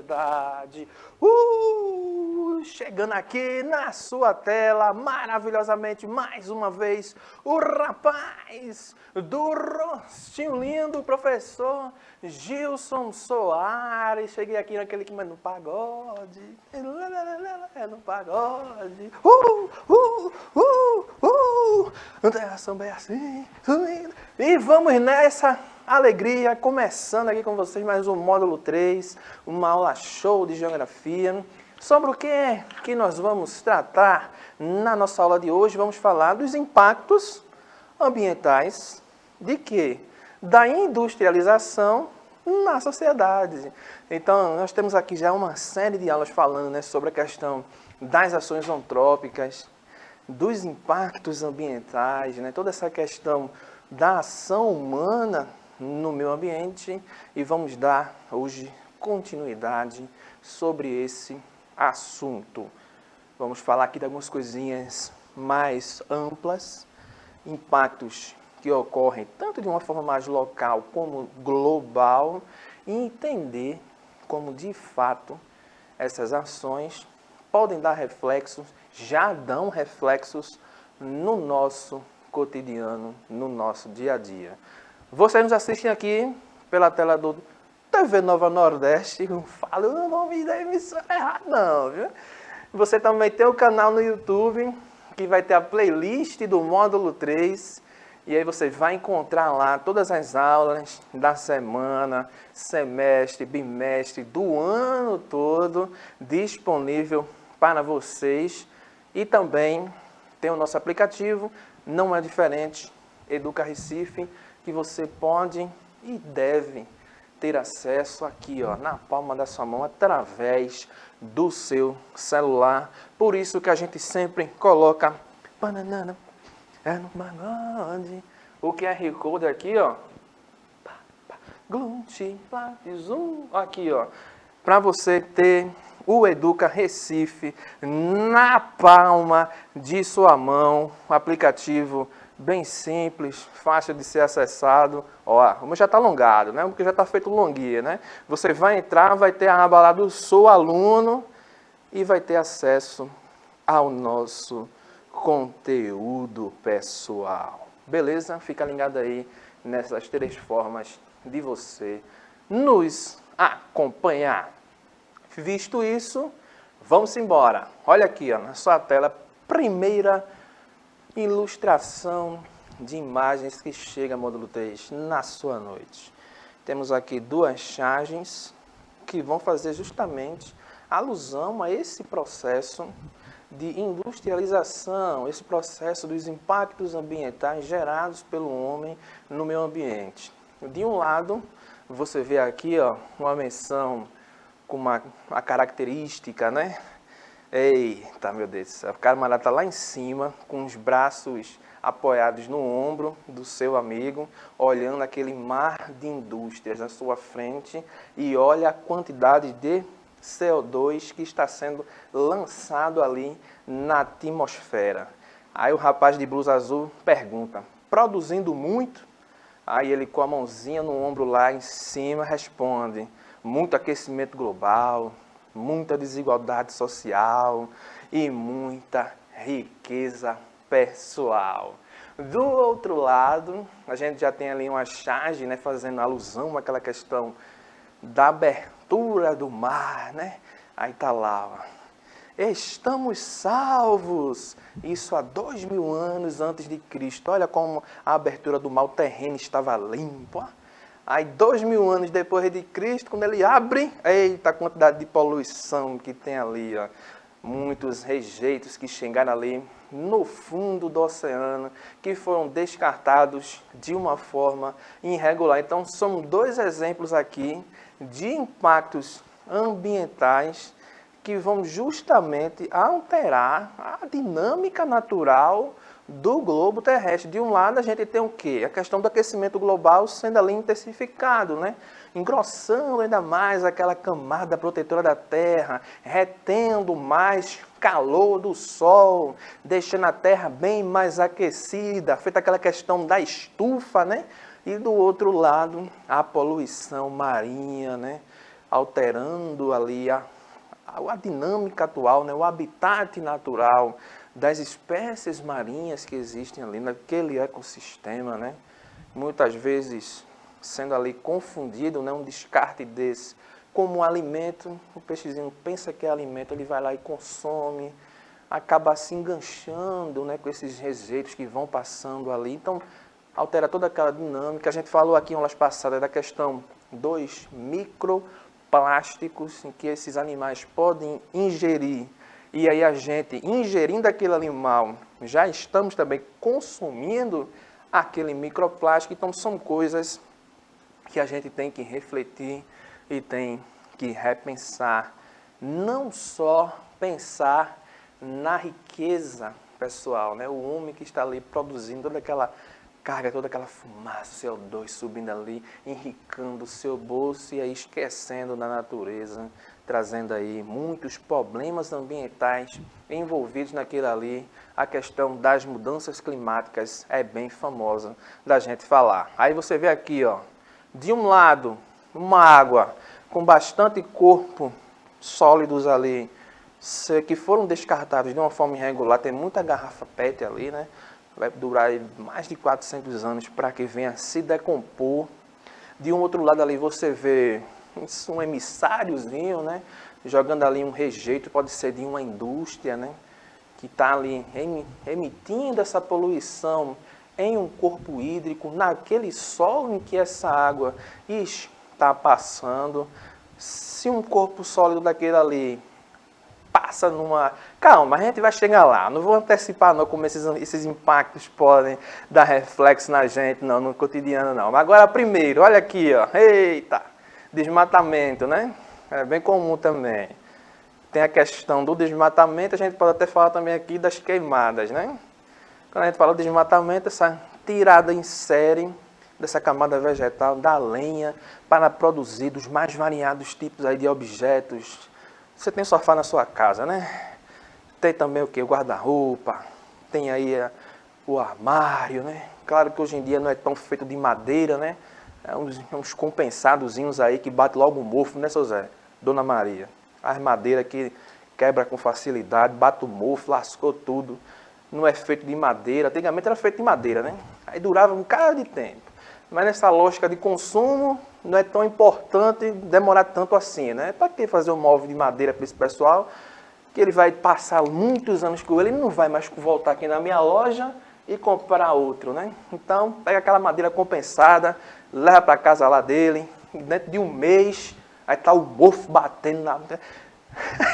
sociedade. Chegando aqui na sua tela, maravilhosamente, mais uma vez, o rapaz do rostinho lindo, professor Gilson Soares. Cheguei aqui naquele que no pagode, no pagode. Samba é assim, e vamos nessa alegria, começando aqui com vocês mais um módulo 3, uma aula show de geografia. Sobre o que nós vamos tratar na nossa aula de hoje? Vamos falar dos impactos ambientais de quê? Da industrialização na sociedade. Então, nós temos aqui já uma série de aulas falando, né, sobre a questão das ações antrópicas, dos impactos ambientais, né, toda essa questão da ação humana no meio ambiente, e vamos dar hoje continuidade sobre esse assunto. Vamos falar aqui de algumas coisinhas mais amplas, impactos que ocorrem tanto de uma forma mais local como global, e entender como de fato essas ações podem dar reflexos, já dão reflexos no nosso cotidiano, no nosso dia a dia. Vocês nos assistem aqui pela tela do TV Nova Nordeste. Não fala o nome da emissora errado não, viu? Você também tem o canal no YouTube, que vai ter a playlist do módulo 3. E aí você vai encontrar lá todas as aulas da semana, semestre, bimestre, do ano todo, disponível para vocês. E também tem o nosso aplicativo, não é diferente, Educa Recife, que você pode e deve ter acesso aqui, ó, na palma da sua mão, através do seu celular. Por isso que a gente sempre coloca banana, no pagode, o QR Code aqui, ó, zoom, aqui, ó, para você ter o Educa Recife na palma de sua mão, um aplicativo bem simples, fácil de ser acessado. Ó, o meu já está alongado, né? Porque já está feito longuinha, né? Você vai entrar, vai ter a aba lá do Sou Aluno e vai ter acesso ao nosso conteúdo pessoal. Beleza? Fica ligado aí nessas 3 formas de você nos acompanhar. Visto isso, vamos embora. Olha aqui, ó, na sua tela, primeira ilustração de imagens que chega módulo 3 na sua noite. Temos aqui 2 charges que vão fazer justamente alusão a esse processo de industrialização, esse processo dos impactos ambientais gerados pelo homem no meio ambiente. De um lado, você vê aqui, ó, uma menção com a característica, né? Eita, meu Deus do céu, o camarada está lá em cima, com os braços apoiados no ombro do seu amigo, olhando aquele mar de indústrias à sua frente, e olha a quantidade de CO2 que está sendo lançado ali na atmosfera. Aí o rapaz de blusa azul pergunta, produzindo muito? Aí ele com a mãozinha no ombro lá em cima responde, muito aquecimento global, muita desigualdade social e muita riqueza pessoal. Do outro lado, a gente já tem ali uma charge, né, fazendo alusão àquela questão da abertura do mar, né? Aí tá lá, ó. Estamos salvos! Isso há 2000 anos antes de Cristo. Olha como a abertura do mar, o terreno estava limpo, ó. Aí 2000 anos depois de Cristo, quando ele abre, eita, a quantidade de poluição que tem ali, ó. Muitos rejeitos que chegaram ali no fundo do oceano, que foram descartados de uma forma irregular. Então, são 2 exemplos aqui de impactos ambientais que vão justamente alterar a dinâmica natural do globo terrestre. De um lado, a gente tem o quê? A questão do aquecimento global sendo ali intensificado, né? Engrossando ainda mais aquela camada protetora da Terra, retendo mais calor do Sol, deixando a Terra bem mais aquecida, feita aquela questão da estufa, né? E do outro lado, a poluição marinha, né? alterando ali a dinâmica atual, né, o habitat natural das espécies marinhas que existem ali naquele ecossistema, né? Muitas vezes sendo ali confundido, né, um descarte desse como um alimento. O peixezinho pensa que é alimento, ele vai lá e consome, acaba se enganchando, né, com esses rejeitos que vão passando ali. Então, altera toda aquela dinâmica. A gente falou aqui em aulas passadas da questão dos microplásticos em que esses animais podem ingerir. E aí a gente, ingerindo aquele animal, já estamos também consumindo aquele microplástico. Então, são coisas que a gente tem que refletir e tem que repensar. Não só pensar na riqueza pessoal, né? O homem que está ali produzindo toda aquela carga, toda aquela fumaça, CO2 subindo ali, enricando o seu bolso e aí esquecendo da natureza, trazendo aí muitos problemas ambientais envolvidos naquilo ali. A questão das mudanças climáticas é bem famosa da gente falar. Aí você vê aqui, ó, de um lado, uma água com bastante corpo sólidos ali, que foram descartados de uma forma irregular. Tem muita garrafa PET ali, né? Vai durar mais de 400 anos para que venha se decompor. De um outro lado ali você vê um emissáriozinho, né? Jogando ali um rejeito, pode ser de uma indústria, né? Que está ali emitindo essa poluição em um corpo hídrico, naquele solo em que essa água está passando. Se um corpo sólido daquele ali passa numa... Calma, a gente vai chegar lá. Não vou antecipar não como esses impactos podem dar reflexo na gente, não, no cotidiano não. Mas agora primeiro, olha aqui, ó. Eita, desmatamento, né? É bem comum também. Tem a questão do desmatamento, a gente pode até falar também aqui das queimadas, né? Quando a gente fala de desmatamento, essa tirada em série dessa camada vegetal, da lenha, para produzir dos mais variados tipos aí de objetos. Você tem sofá na sua casa, né? Tem também o que? O guarda-roupa, tem aí o armário, né? Claro que hoje em dia não é tão feito de madeira, né? É uns compensadozinhos aí que bate logo um mofo, né, seu Zé? Dona Maria. As madeiras que quebra com facilidade, bate o mofo, lascou tudo. Não é feito de madeira. Antigamente era feito de madeira, né? Aí durava um bocado de tempo. Mas nessa lógica de consumo, não é tão importante demorar tanto assim, né? Para que fazer um móvel de madeira para esse pessoal, que ele vai passar muitos anos com ele, não vai mais voltar aqui na minha loja e comprar outro, né? Então, pega aquela madeira compensada, leva para casa lá dele, e dentro de um mês, aí tá o mofo batendo na...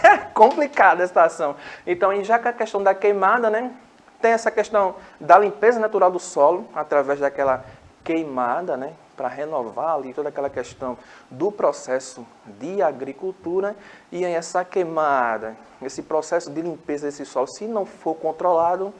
É complicada a situação. Então, já que a questão da queimada, né? Tem essa questão da limpeza natural do solo, através daquela queimada, né, para renovar ali toda aquela questão do processo de agricultura. E aí essa queimada, esse processo de limpeza desse solo, se não for controlado,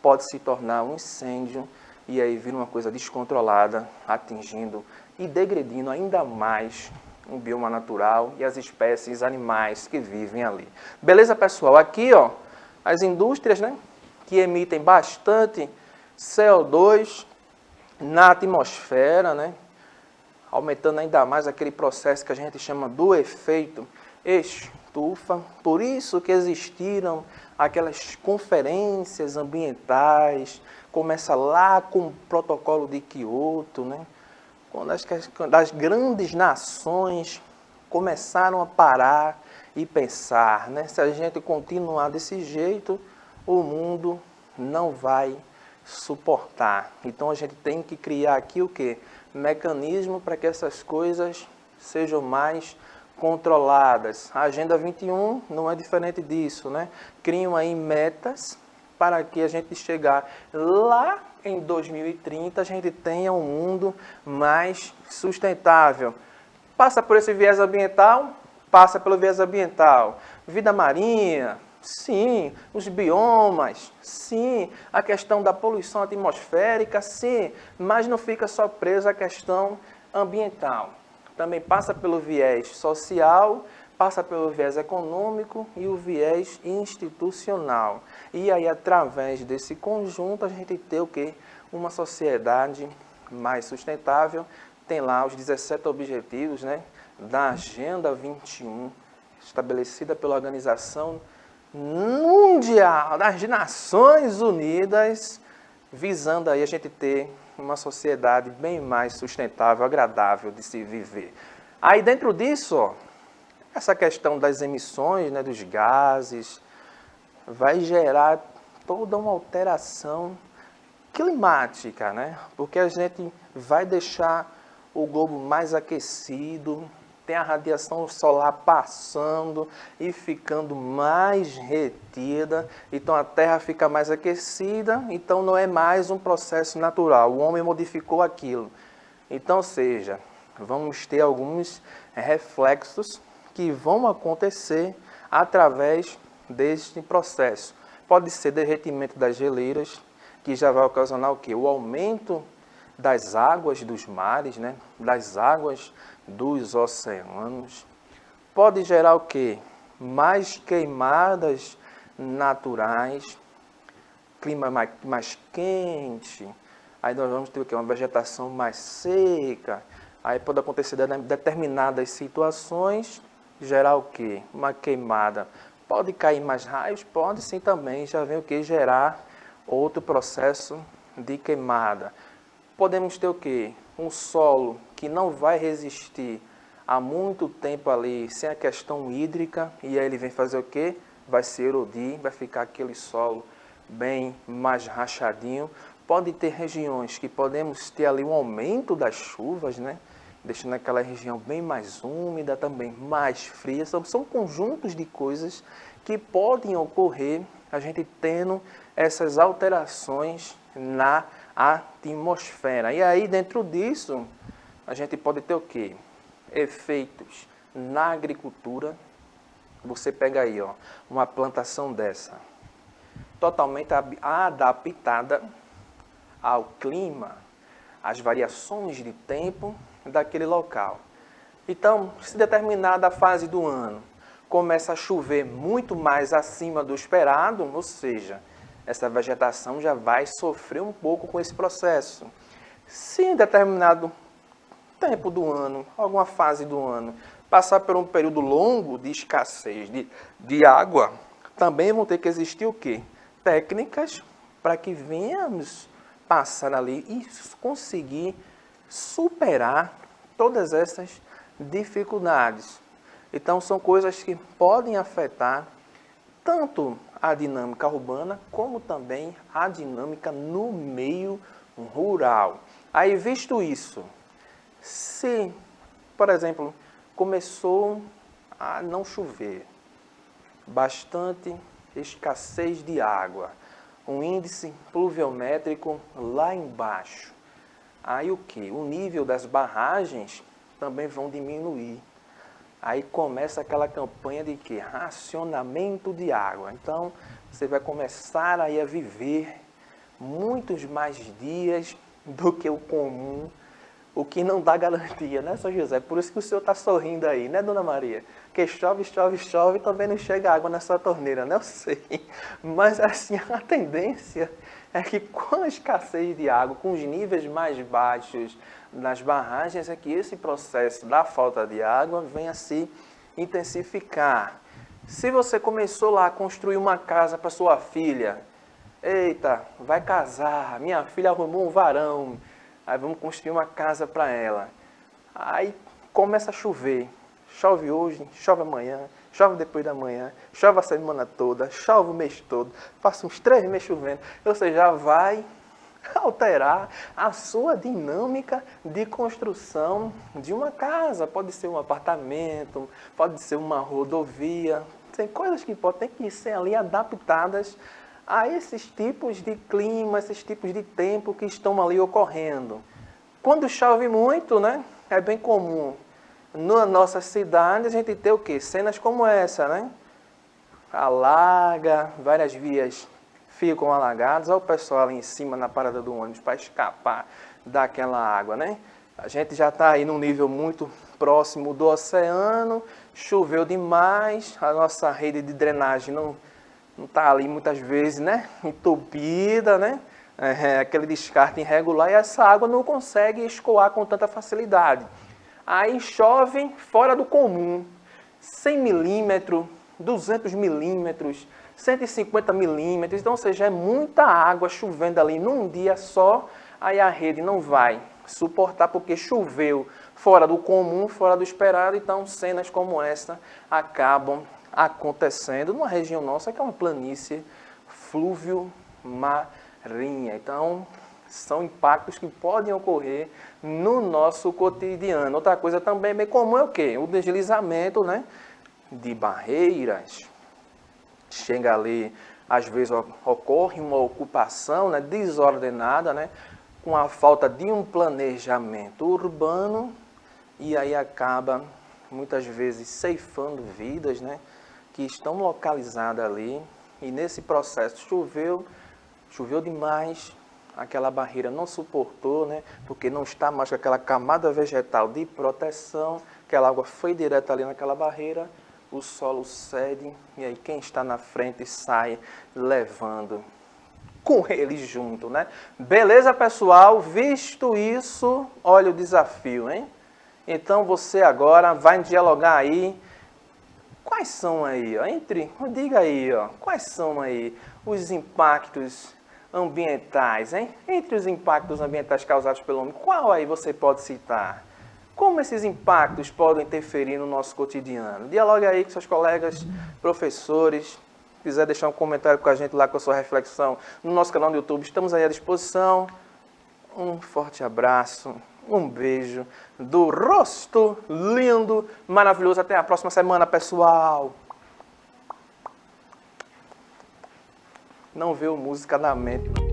pode se tornar um incêndio e aí vira uma coisa descontrolada, atingindo e degredindo ainda mais o bioma natural e as espécies animais que vivem ali. Beleza, pessoal? Aqui, ó, as indústrias, né, que emitem bastante CO2 na atmosfera, né? Aumentando ainda mais aquele processo que a gente chama do efeito estufa. Por isso que existiram aquelas conferências ambientais, começa lá com o protocolo de Kyoto, né? Quando as grandes nações começaram a parar e pensar, né? Se a gente continuar desse jeito, o mundo não vai suportar. Então a gente tem que criar aqui o quê? Mecanismo para que essas coisas sejam mais controladas. A Agenda 21 não é diferente disso, né? Criam aí metas para que a gente chegar lá em 2030, a gente tenha um mundo mais sustentável. Passa por esse viés ambiental? Passa pelo viés ambiental. Vida marinha? Sim. Os biomas? Sim. A questão da poluição atmosférica? Sim. Mas não fica só preso à questão ambiental. Também passa pelo viés social, passa pelo viés econômico e o viés institucional. E aí, através desse conjunto, a gente tem o quê? Uma sociedade mais sustentável. Tem lá os 17 objetivos, né, da Agenda 21, estabelecida pela Organização Mundial das Nações Unidas, visando aí a gente ter uma sociedade bem mais sustentável, agradável de se viver. Aí dentro disso, ó, essa questão das emissões, né, dos gases, vai gerar toda uma alteração climática, né? Porque a gente vai deixar o globo mais aquecido, tem a radiação solar passando e ficando mais retida, então a Terra fica mais aquecida, então não é mais um processo natural, o homem modificou aquilo. Então, ou seja, vamos ter alguns reflexos que vão acontecer através deste processo. Pode ser derretimento das geleiras, que já vai ocasionar o quê? O aumento das águas dos mares, né? Das águas dos oceanos. Pode gerar o quê? Mais queimadas naturais, clima mais quente, aí nós vamos ter o quê? Uma vegetação mais seca, aí pode acontecer determinadas situações, gerar o quê? Uma queimada. Pode cair mais raios? Pode sim também, já vem o que? Gerar outro processo de queimada. Podemos ter o quê? Um solo que não vai resistir há muito tempo ali, sem a questão hídrica, e aí ele vem fazer o quê? Vai se erodir, vai ficar aquele solo bem mais rachadinho. Pode ter regiões que podemos ter ali um aumento das chuvas, né? Deixando aquela região bem mais úmida, também mais fria. São conjuntos de coisas que podem ocorrer a gente tendo essas alterações na atmosfera. E aí, dentro disso, a gente pode ter o quê? Efeitos na agricultura. Você pega aí, ó, uma plantação dessa, totalmente adaptada ao clima, às variações de tempo daquele local. Então, se determinada fase do ano começa a chover muito mais acima do esperado, ou seja, essa vegetação já vai sofrer um pouco com esse processo. Se em determinado tempo do ano, alguma fase do ano, passar por um período longo de escassez de água, também vão ter que existir o quê? Técnicas para que venhamos passar ali e conseguir superar todas essas dificuldades. Então, são coisas que podem afetar tanto a dinâmica urbana, como também a dinâmica no meio rural. Aí, visto isso, se, por exemplo, começou a não chover, bastante escassez de água, um índice pluviométrico lá embaixo, aí o que? O nível das barragens também vão diminuir. Aí começa aquela campanha de quê? Racionamento de água. Então, você vai começar aí a viver muitos mais dias do que o comum, o que não dá garantia, né, São José? Por isso que o senhor está sorrindo aí, né, Dona Maria? Que chove, chove, chove e também não chega água na sua torneira, né? Eu sei. Mas, assim, a tendência é que com a escassez de água, com os níveis mais baixos nas barragens, é que esse processo da falta de água venha a se intensificar. Se você começou lá a construir uma casa para sua filha, eita, vai casar, minha filha arrumou um varão, aí vamos construir uma casa para ela. Aí começa a chover, chove hoje, chove amanhã, chove depois da manhã, chove a semana toda, chove o mês todo, passa uns 3 meses chovendo, ou seja, já vai alterar a sua dinâmica de construção de uma casa. Pode ser um apartamento, pode ser uma rodovia, tem coisas que podem que ser ali adaptadas a esses tipos de clima, esses tipos de tempo que estão ali ocorrendo. Quando chove muito, né, é bem comum na nossa cidade a gente ter o quê? Cenas como essa, né? Alaga, várias vias ficam alagadas, olha o pessoal ali em cima na parada do ônibus para escapar daquela água, né? A gente já está aí num nível muito próximo do oceano, choveu demais, a nossa rede de drenagem não está ali muitas vezes, né, entupida, né? Aquele descarte irregular, e essa água não consegue escoar com tanta facilidade. Aí chove fora do comum, 100 milímetros, 200 milímetros, 150 milímetros, então, ou seja, é muita água chovendo ali num dia só, aí a rede não vai suportar porque choveu fora do comum, fora do esperado, então cenas como essa acabam acontecendo numa região nossa que é uma planície fluvio-marinha. Então, são impactos que podem ocorrer no nosso cotidiano. Outra coisa também bem comum é o quê? O deslizamento, né, de barreiras. Chega ali, às vezes ocorre uma ocupação, né, desordenada, né, com a falta de um planejamento urbano, e aí acaba, muitas vezes, ceifando vidas, né, que estão localizadas ali, e nesse processo choveu demais, aquela barreira não suportou, né, porque não está mais com aquela camada vegetal de proteção, aquela água foi direto ali naquela barreira, o solo cede, e aí quem está na frente sai levando com ele junto, né? Beleza, pessoal? Visto isso, olha o desafio, hein? Então você agora vai dialogar aí. Quais são aí, ó, diga aí, ó, quais são aí os impactos ambientais, hein? Entre os impactos ambientais causados pelo homem, qual aí você pode citar? Como esses impactos podem interferir no nosso cotidiano? Dialogue aí com seus colegas, professores. Se quiser deixar um comentário com a gente lá com a sua reflexão no nosso canal do YouTube, estamos aí à disposição. Um forte abraço, um beijo do rosto lindo, maravilhoso. Até a próxima semana, pessoal. Não veio música na mente.